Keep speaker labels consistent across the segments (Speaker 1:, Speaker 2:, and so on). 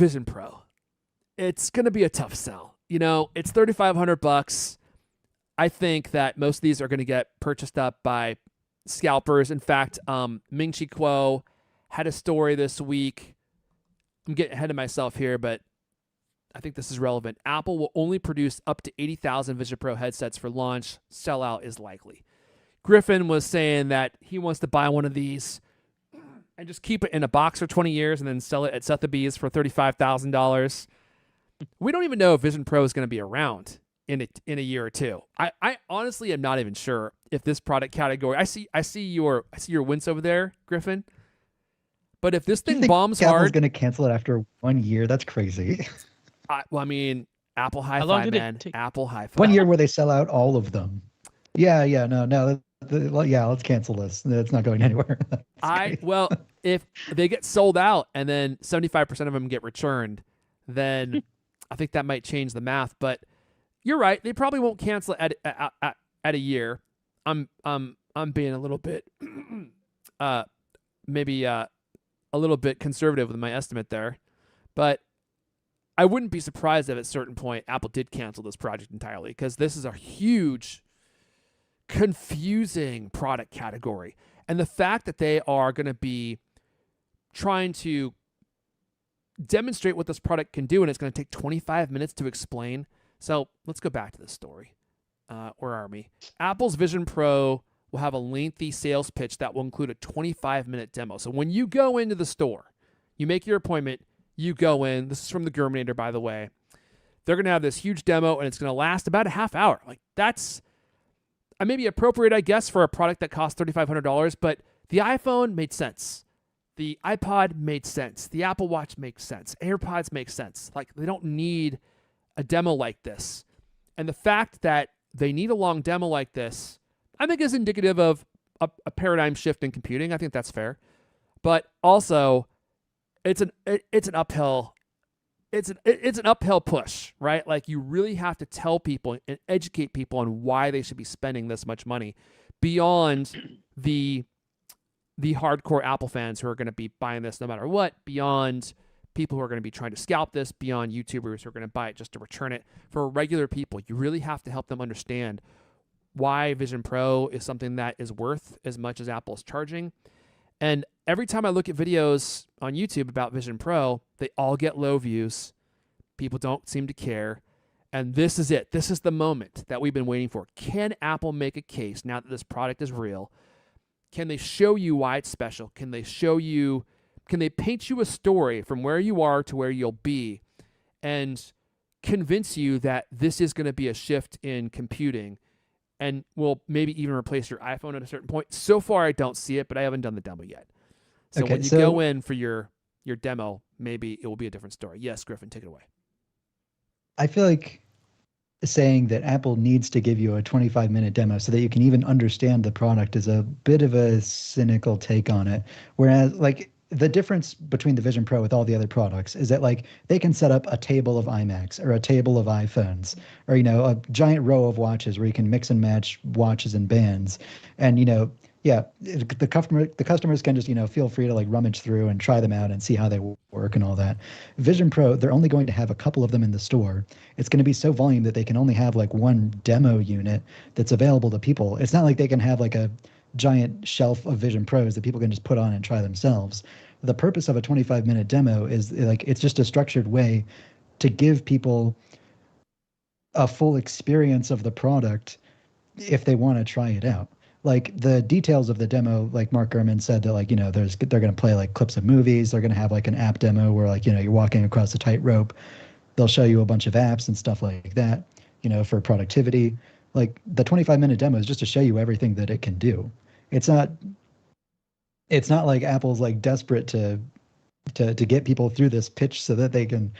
Speaker 1: Vision Pro. It's going to be a tough sell. It's $3,500. I think that most of these are going to get purchased up by scalpers. In fact, Ming Chi Kuo had a story this week. I'm getting ahead of myself here, but I think this is relevant. Apple will only produce up to 80,000 Vision Pro headsets for launch. Sellout is likely. Griffin was saying that he wants to buy one of these and just keep it in a box for 20 years and then sell it at Sotheby's for $35,000. We don't even know if Vision Pro is going to be around in a year or two. I honestly am not even sure if this product category. I see your wince over there, Griffin. But if this thing bombs hard,
Speaker 2: Apple's going to cancel it after 1 year. That's crazy.
Speaker 1: I mean, Apple Hi-Fi, man. Apple Hi-Fi.
Speaker 2: 1 year where they sell out all of them. Yeah, no. Yeah, let's cancel this. It's not going anywhere.
Speaker 1: Well, if they get sold out and then 75% of them get returned, then I think that might change the math. But you're right; they probably won't cancel it at a year. I'm being a little bit, maybe a little bit conservative with my estimate there, but I wouldn't be surprised if at a certain point Apple did cancel this project entirely, because this is a huge, confusing product category. And the fact that they are going to be trying to demonstrate what this product can do, and it's going to take 25 minutes to explain. So let's go back to this story. Where are we? Apple's Vision Pro will have a lengthy sales pitch that will include a 25-minute demo. So when you go into the store, you make your appointment, you go in. This is from the Germinator, by the way. They're going to have this huge demo, and it's going to last about a half hour. Like, that's maybe appropriate, I guess, for a product that costs $3,500, but the iPhone made sense. The iPod made sense. The Apple Watch makes sense. AirPods make sense. Like, they don't need a demo like this. And the fact that they need a long demo like this, I think, is indicative of a paradigm shift in computing. I think that's fair. But also, it's an uphill push, right? Like, you really have to tell people and educate people on why they should be spending this much money beyond the hardcore Apple fans who are going to be buying this no matter what, beyond people who are going to be trying to scalp this, beyond YouTubers who are going to buy it just to return it. For regular people, you really have to help them understand why Vision Pro is something that is worth as much as Apple is charging. And every time I look at videos on YouTube about Vision Pro, they all get low views. People don't seem to care. And this is it. This is the moment that we've been waiting for. Can Apple make a case now that this product is real? Can they show you why it's special? Can they paint you a story from where you are to where you'll be and convince you that this is going to be a shift in computing and will maybe even replace your iPhone at a certain point? So far, I don't see it, but I haven't done the demo yet. So when you go in for your demo, maybe it will be a different story. Yes, Griffin, take it away.
Speaker 2: I feel like saying that Apple needs to give you a 25-minute demo so that you can even understand the product is a bit of a cynical take on it. Whereas, like, the difference between the Vision Pro with all the other products is that, like, they can set up a table of iMacs or a table of iPhones or, a giant row of watches where you can mix and match watches and bands. And, the customers can just, feel free to, like, rummage through and try them out and see how they work and all that. Vision Pro, they're only going to have a couple of them in the store. It's going to be so volume that they can only have, like, one demo unit that's available to people. It's not like they can have, like, a giant shelf of Vision Pros that people can just put on and try themselves. The purpose of a 25-minute demo is, like, it's just a structured way to give people a full experience of the product if they want to try it out. Like, the details of the demo, like Mark Gurman said, that, like, they're going to play, like, clips of movies. They're going to have, like, an app demo where, like, you're walking across a tightrope. They'll show you a bunch of apps and stuff like that, for productivity. Like, the 25-minute demo is just to show you everything that it can do. It's not like Apple's, like, desperate to get people through this pitch so that they can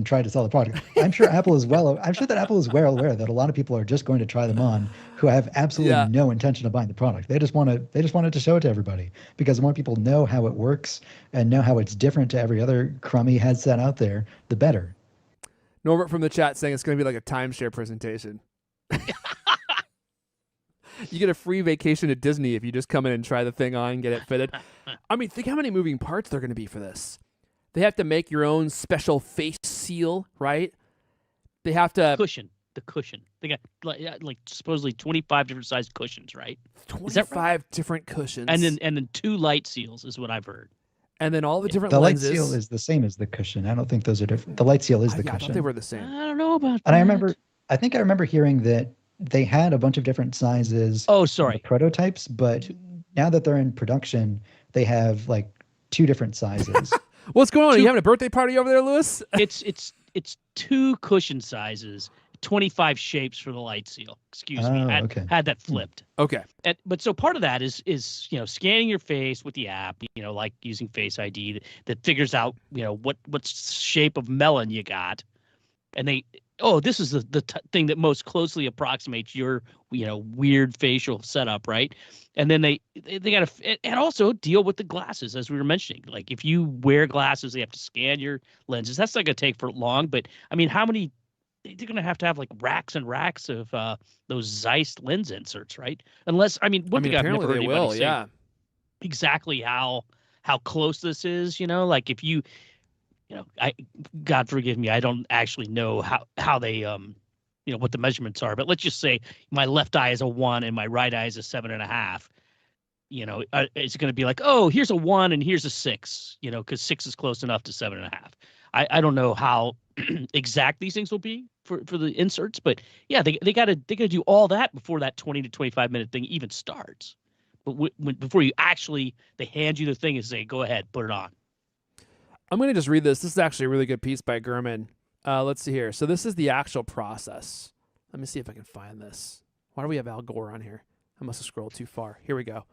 Speaker 2: try to sell the product. I'm sure that Apple is well aware that a lot of people are just going to try them on who have absolutely no intention of buying the product. They just wanted to show it to everybody, because the more people know how it works and know how it's different to every other crummy headset out there, the better.
Speaker 1: Norbert from the chat saying it's going to be like a timeshare presentation. You get a free vacation to Disney if you just come in and try the thing on and get it fitted. I mean, think how many moving parts there are going to be for this. They have to make your own special face seal, right? They have to
Speaker 3: The cushion. They got like supposedly 25 different sized cushions, right?
Speaker 1: 25 different cushions,
Speaker 3: And then 2 light seals is what I've heard.
Speaker 1: and then all the different
Speaker 2: The light
Speaker 1: lenses.
Speaker 2: seal is the same as the cushion. I don't think those are different. The light seal is the
Speaker 1: I
Speaker 2: cushion.
Speaker 1: thought they were the same.
Speaker 3: I don't know about
Speaker 2: And
Speaker 3: that.
Speaker 2: I think I remember hearing that they had a bunch of different sizes.
Speaker 3: Oh,
Speaker 2: in
Speaker 3: sorry.
Speaker 2: the prototypes, but now that they're in production, they have like 2 different sizes.
Speaker 1: What's going on? Are
Speaker 3: Two-
Speaker 1: you having a birthday party over there, Lewis?
Speaker 3: It's 2 cushion sizes, 25 shapes for the light seal. Excuse me.
Speaker 2: Okay.
Speaker 3: Had that flipped.
Speaker 1: Okay.
Speaker 3: But so part of that is scanning your face with the app, like using Face ID that figures out what shape of melon you got, and this is the thing that most closely approximates your weird facial setup, right? And then they got to and also deal with the glasses, as we were mentioning. Like if you wear glasses, they have to scan your lenses. That's not going to take for long, but I mean, how many? They're going to have like racks and racks of those Zeiss lens inserts, right? Unless, one thing I've never
Speaker 1: apparently
Speaker 3: heard
Speaker 1: they
Speaker 3: anybody
Speaker 1: will.
Speaker 3: say
Speaker 1: Yeah.
Speaker 3: exactly how close this is, like if you, God forgive me, I don't actually know how they, what the measurements are, but let's just say my left eye is a 1 and my right eye is a 7.5. It's going to be like, oh, here's a 1 and here's a 6, because 6 is close enough to 7.5. I don't know how exact these things will be for the inserts, but yeah, they gotta do all that before that 20 to 25 minute thing even starts. But before they hand you the thing and say, go ahead, put it on.
Speaker 1: I'm going to just read this. This is actually a really good piece by Gurman. Let's see here. So this is the actual process. Let me see if I can find this. Why do we have Al Gore on here? I must have scrolled too far. Here we go.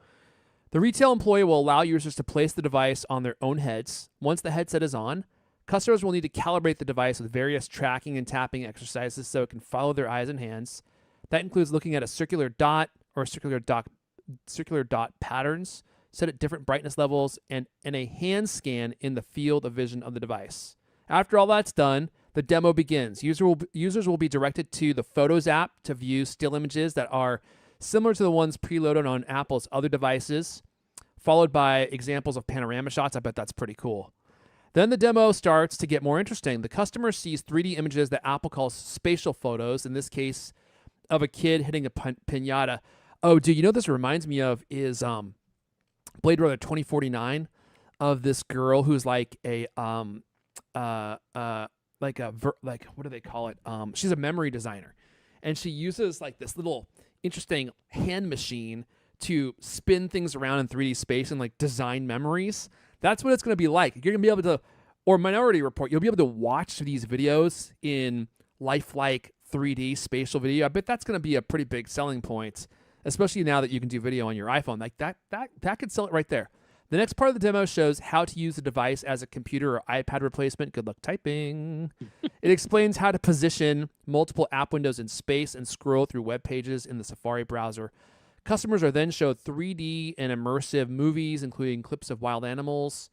Speaker 1: The retail employee will allow users to place the device on their own heads. Once the headset is on, customers will need to calibrate the device with various tracking and tapping exercises so it can follow their eyes and hands. That includes looking at a circular dot or circular dot patterns set at different brightness levels and a hand scan in the field of vision of the device. After all that's done, the demo begins. Users will be directed to the Photos app to view still images that are similar to the ones preloaded on Apple's other devices, followed by examples of panorama shots. I bet that's pretty cool. Then the demo starts to get more interesting. The customer sees 3D images that Apple calls spatial photos, in this case of a kid hitting a piñata. Oh, dude, you know what this reminds me of is Blade Runner 2049, of this girl who's like a what do they call it? She's a memory designer, and she uses like this little interesting hand machine to spin things around in 3D space and like design memories. That's what it's going to be like. You're going to be able to, or Minority Report, you'll be able to watch these videos in lifelike 3D spatial video. I bet that's going to be a pretty big selling point, especially now that you can do video on your iPhone. Like that could sell it right there. The next part of the demo shows how to use the device as a computer or iPad replacement. Good luck typing. It explains how to position multiple app windows in space and scroll through web pages in the Safari browser. Customers are then showed 3D and immersive movies, including clips of wild animals,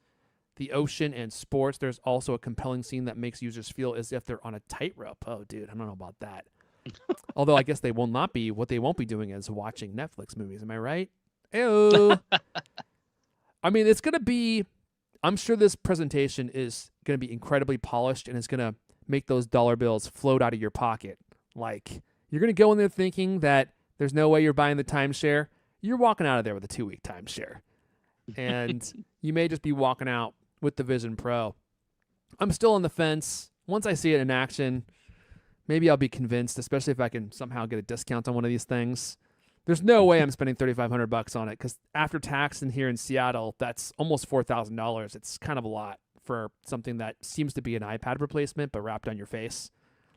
Speaker 1: the ocean, and sports. There's also a compelling scene that makes users feel as if they're on a tightrope. Oh, dude, I don't know about that. Although I guess they will not be. What they won't be doing is watching Netflix movies. Am I right? Ew. I mean, it's going to be, I'm sure this presentation is going to be incredibly polished and it's going to make those dollar bills float out of your pocket. Like, you're going to go in there thinking that there's no way you're buying the timeshare. You're walking out of there with a 2-week timeshare. And you may just be walking out with the Vision Pro. I'm still on the fence. Once I see it in action, maybe I'll be convinced, especially if I can somehow get a discount on one of these things. There's no way I'm spending $3,500 on it because after tax in here in Seattle, that's almost $4,000. It's kind of a lot for something that seems to be an iPad replacement but wrapped on your face.